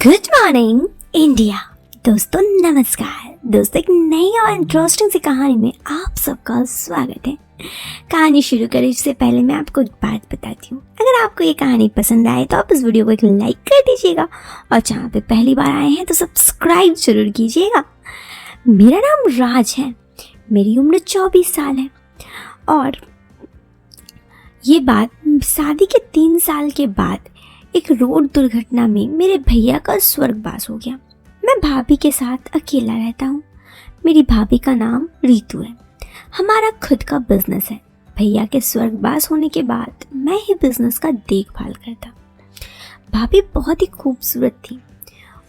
Good morning India. दोस्तों नमस्कार। दोस्तों एक नई और इंटरेस्टिंग सी कहानी में आप सबका स्वागत है। कहानी शुरू करें इससे पहले मैं आपको एक बात बताती हूँ। अगर आपको ये कहानी पसंद आए तो आप इस वीडियो को एक लाइक कर दीजिएगा और जहाँ पे पहली बार आए हैं तो सब्सक्राइब जरूर कीजिएगा। मेरा नाम राज है, मेरी उम्र 24 साल है और ये बात शादी के 3 साल के बाद एक रोड दुर्घटना में मेरे भैया का स्वर्गवास हो गया। मैं भाभी के साथ अकेला रहता हूँ। मेरी भाभी का नाम रीतू है। हमारा खुद का बिजनेस है। भैया के स्वर्गवास होने के बाद मैं ही बिजनेस का देखभाल करता। भाभी बहुत ही खूबसूरत थी।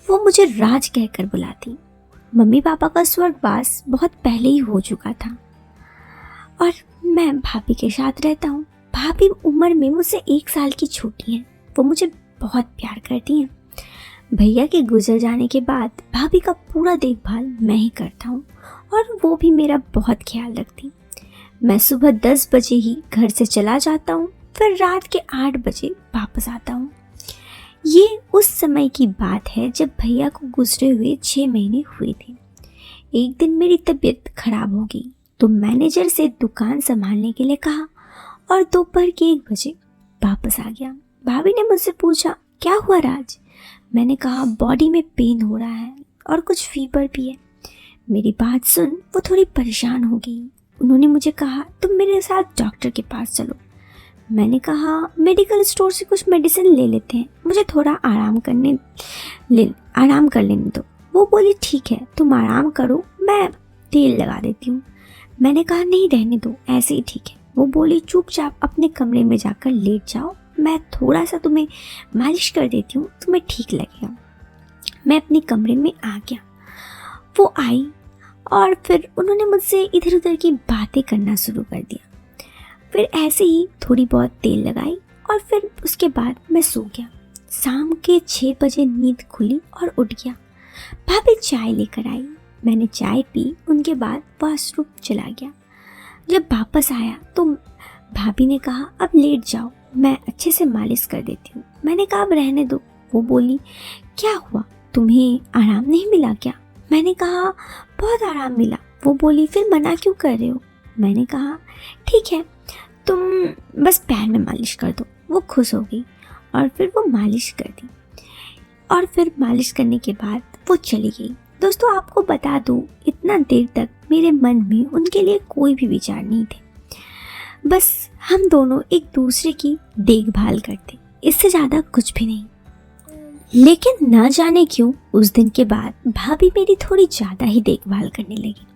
वो मुझे राज कहकर बुलाती। मम्मी पापा का स्वर्गवास बहुत पहले ही हो चुका था और मैं भाभी के साथ रहता हूँ। भाभी उम्र में मुझसे 1 साल की छोटी है। वो मुझे बहुत प्यार करती हैं। भैया के गुजर जाने के बाद भाभी का पूरा देखभाल मैं ही करता हूँ और वो भी मेरा बहुत ख्याल रखती। मैं सुबह 10 बजे ही घर से चला जाता हूँ, फिर रात के 8 बजे वापस आता हूँ। ये उस समय की बात है जब भैया को गुजरे हुए 6 महीने हुए थे। एक दिन मेरी तबीयत खराब हो गई तो मैनेजर से दुकान संभालने के लिए कहा और दोपहर के 1 बजे वापस आ गया। भाभी ने मुझसे पूछा, क्या हुआ राज? मैंने कहा, बॉडी में पेन हो रहा है और कुछ फीवर भी है। मेरी बात सुन वो थोड़ी परेशान हो गई। उन्होंने मुझे कहा, तुम मेरे साथ डॉक्टर के पास चलो। मैंने कहा, मेडिकल स्टोर से कुछ मेडिसिन ले लेते हैं, मुझे थोड़ा आराम कर लेने दो। वो बोली, ठीक है तुम आराम करो, मैं तेल लगा देती हूँ। मैंने कहा, नहीं रहने दो, ऐसे ही ठीक है। वो बोली, चुपचाप अपने कमरे में जाकर लेट जाओ, मैं थोड़ा सा तुम्हें मालिश कर देती हूँ, तुम्हें ठीक लगेगा। मैं अपने कमरे में आ गया। वो आई और फिर उन्होंने मुझसे इधर उधर की बातें करना शुरू कर दिया। फिर ऐसे ही थोड़ी बहुत तेल लगाई और फिर उसके बाद मैं सो गया। शाम के 6 बजे नींद खुली और उठ गया। भाभी चाय लेकर आई। मैंने चाय पी, उनके बाद वॉशरूम चला गया। जब वापस आया तो भाभी ने कहा, अब लेट जाओ, मैं अच्छे से मालिश कर देती हूँ। मैंने कहा, अब रहने दो। वो बोली, क्या हुआ, तुम्हें आराम नहीं मिला क्या? मैंने कहा, बहुत आराम मिला। वो बोली, फिर मना क्यों कर रहे हो? मैंने कहा, ठीक है तुम बस पैर में मालिश कर दो। वो खुश हो गई और फिर वो मालिश कर दी और फिर मालिश करने के बाद वो चली गई। दोस्तों आपको बता दूँ, इतना देर तक मेरे मन में उनके लिए कोई भी विचार नहीं थे। बस हम दोनों एक दूसरे की देखभाल करते, इससे ज़्यादा कुछ भी नहीं। लेकिन ना जाने क्यों उस दिन के बाद भाभी मेरी थोड़ी ज़्यादा ही देखभाल करने लगी।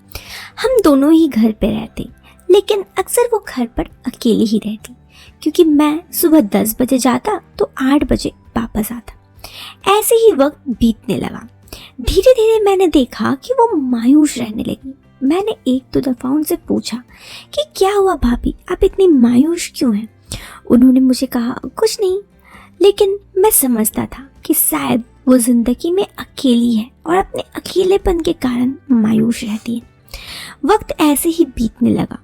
हम दोनों ही घर पे रहते, लेकिन अक्सर वो घर पर अकेली ही रहती क्योंकि मैं सुबह 10 बजे जाता तो 8 बजे वापस आता। ऐसे ही वक्त बीतने लगा। धीरे धीरे मैंने देखा कि वो मायूस रहने लगी। मैंने 1-2 दफ़ा उनसे पूछा कि क्या हुआ भाभी, आप इतनी मायूस क्यों हैं? उन्होंने मुझे कहा, कुछ नहीं, लेकिन मैं समझता था कि शायद वो ज़िंदगी में अकेली है और अपने अकेलेपन के कारण मायूस रहती है। वक्त ऐसे ही बीतने लगा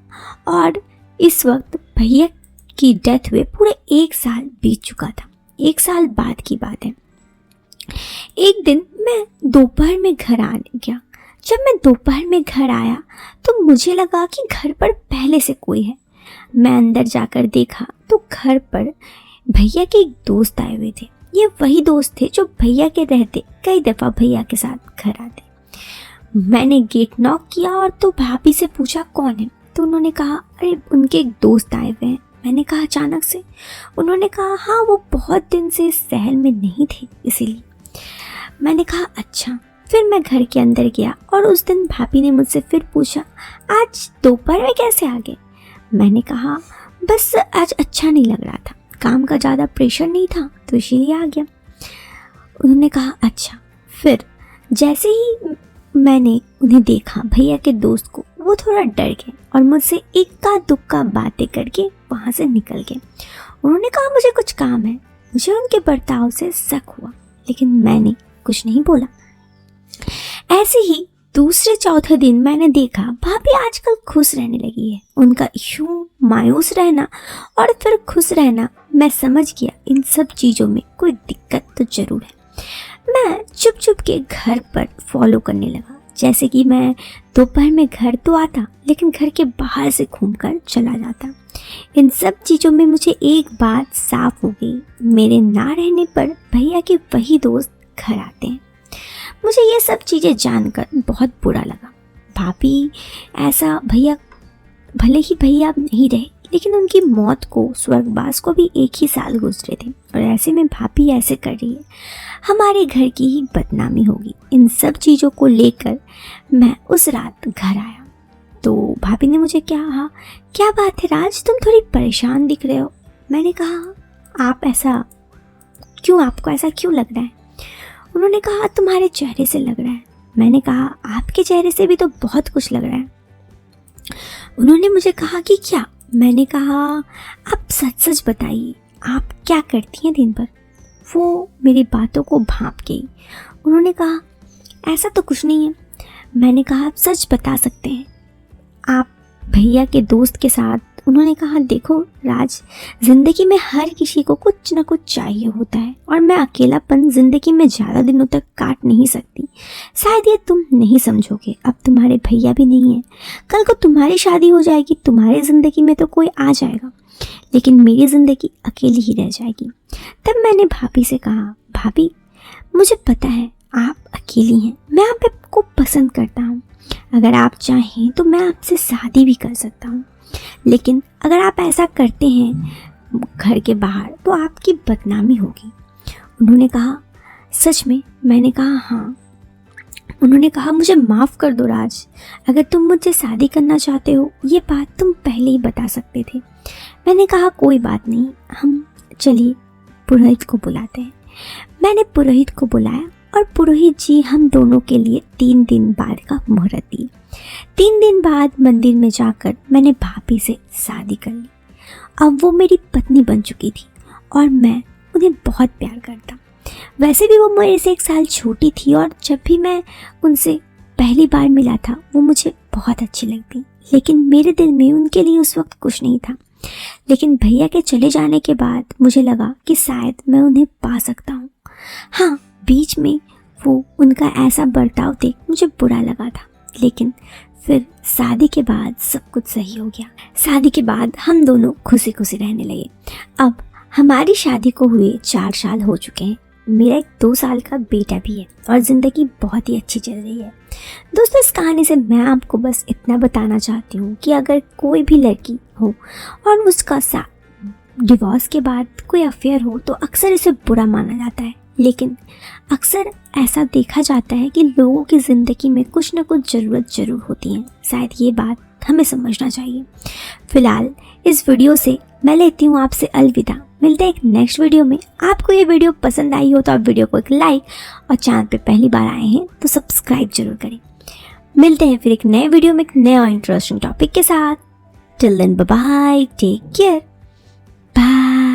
और इस वक्त भैया की डेथ हुए पूरे 1 साल बीत चुका था। 1 साल बाद की बात है। एक दिन मैं दोपहर में घर आ गया। जब मैं दोपहर में घर आया तो मुझे लगा कि घर पर पहले से कोई है। मैं अंदर जाकर देखा तो घर पर भैया के एक दोस्त आए हुए थे। ये वही दोस्त थे जो भैया के रहते कई दफ़ा भैया के साथ घर आते। मैंने गेट नॉक किया और तो भाभी से पूछा, कौन है? तो उन्होंने कहा, अरे उनके एक दोस्त आए हुए हैं। मैंने कहा, अचानक से? उन्होंने कहा, हाँ वो बहुत दिन से इस शहर में नहीं थे इसीलिए। मैंने कहा, अच्छा। फिर मैं घर के अंदर गया और उस दिन भाभी ने मुझसे फिर पूछा, आज दोपहर में कैसे आ गए? मैंने कहा, बस आज अच्छा नहीं लग रहा था, काम का ज़्यादा प्रेशर नहीं था तो इसीलिए आ गया। उन्होंने कहा, अच्छा। फिर जैसे ही मैंने उन्हें देखा, भैया के दोस्त को, वो थोड़ा डर गए और मुझसे इक्का दुक्का बातें करके वहाँ से निकल गए। उन्होंने कहा, मुझे कुछ काम है। मुझे उनके बर्ताव से शक हुआ, लेकिन मैंने कुछ नहीं बोला। ऐसे ही दूसरे चौथे दिन मैंने देखा भाभी आजकल खुश रहने लगी है। उनका यूं मायूस रहना और फिर खुश रहना, मैं समझ गया इन सब चीज़ों में कोई दिक्कत तो जरूर है। मैं चुप चुप के घर पर फॉलो करने लगा। जैसे कि मैं दोपहर में घर तो आता लेकिन घर के बाहर से घूमकर चला जाता। इन सब चीज़ों में मुझे एक बात साफ हो गई, मेरे ना रहने पर भैया के वही दोस्त घर आते हैं। मुझे ये सब चीज़ें जानकर बहुत बुरा लगा। भाभी ऐसा भैया, भले ही भैया अब नहीं रहे लेकिन उनकी मौत को, स्वर्गवास को भी एक ही साल गुजरे थे और ऐसे में भाभी ऐसे कर रही है, हमारे घर की ही बदनामी होगी। इन सब चीज़ों को लेकर मैं उस रात घर आया तो भाभी ने मुझे कहा, क्या बात है राज, तुम थोड़ी परेशान दिख रहे हो। मैंने कहा, आप ऐसा क्यों, आपको ऐसा क्यों लग रहा है? उन्होंने कहा, तुम्हारे चेहरे से लग रहा है। मैंने कहा, आपके चेहरे से भी तो बहुत कुछ लग रहा है। उन्होंने मुझे कहा कि क्या? मैंने कहा, आप सच सच बताइए, आप क्या करती हैं दिन भर? वो मेरी बातों को भांप गई। उन्होंने कहा, ऐसा तो कुछ नहीं है। मैंने कहा, आप सच बता सकते हैं, आप भैया के दोस्त के साथ? उन्होंने कहा, देखो राज, ज़िंदगी में हर किसी को कुछ ना कुछ चाहिए होता है और मैं अकेलापन ज़िंदगी में ज़्यादा दिनों तक काट नहीं सकती। शायद ये तुम नहीं समझोगे, अब तुम्हारे भैया भी नहीं है, कल को तुम्हारी शादी हो जाएगी, तुम्हारी ज़िंदगी में तो कोई आ जाएगा लेकिन मेरी ज़िंदगी अकेली ही रह जाएगी। तब मैंने भाभी से कहा, भाभी मुझे पता है आप अकेली हैं, मैं आपको पसंद करता हूँ, अगर आप चाहें तो मैं आपसे शादी भी कर सकता हूँ, लेकिन अगर आप ऐसा करते हैं घर के बाहर तो आपकी बदनामी होगी। उन्होंने कहा, सच में? मैंने कहा, हाँ। उन्होंने कहा, मुझे माफ़ कर दो राज, अगर तुम मुझसे शादी करना चाहते हो ये बात तुम पहले ही बता सकते थे। मैंने कहा, कोई बात नहीं, हम चलिए पुरोहित को बुलाते हैं। मैंने पुरोहित को बुलाया और पुरोहित जी हम दोनों के लिए 3 दिन बाद का मुहूर्त दिए। 3 दिन बाद मंदिर में जाकर मैंने भाभी से शादी कर ली। अब वो मेरी पत्नी बन चुकी थी और मैं उन्हें बहुत प्यार करता। वैसे भी वो मेरे से 1 साल छोटी थी और जब भी मैं उनसे पहली बार मिला था वो मुझे बहुत अच्छी लगती, लेकिन मेरे दिल में उनके लिए उस वक्त कुछ नहीं था। लेकिन भैया के चले जाने के बाद मुझे लगा कि शायद मैं उन्हें पा सकता हूँ। हाँ, बीच में वो उनका ऐसा बर्ताव देख मुझे बुरा लगा था, लेकिन फिर शादी के बाद सब कुछ सही हो गया। शादी के बाद हम दोनों खुशी खुशी रहने लगे। अब हमारी शादी को हुए 4 साल हो चुके हैं। मेरा एक 2 साल का बेटा भी है और ज़िंदगी बहुत ही अच्छी चल रही है। दोस्तों, इस कहानी से मैं आपको बस इतना बताना चाहती हूँ कि अगर कोई भी लड़की हो और उसका डिवोर्स के बाद कोई अफेयर हो तो अक्सर इसे बुरा माना जाता है, लेकिन अक्सर ऐसा देखा जाता है कि लोगों की ज़िंदगी में कुछ ना कुछ ज़रूरत ज़रूर होती है। शायद ये बात हमें समझना चाहिए। फिलहाल इस वीडियो से मैं लेती हूँ आपसे अलविदा। मिलते हैं एक नेक्स्ट वीडियो में। आपको ये वीडियो पसंद आई हो तो आप वीडियो को एक लाइक और चैनल पे पहली बार आए हैं तो सब्सक्राइब जरूर करें। मिलते हैं फिर एक नए वीडियो में एक नया इंटरेस्टिंग टॉपिक के साथ। Till then bye bye, take care, bye.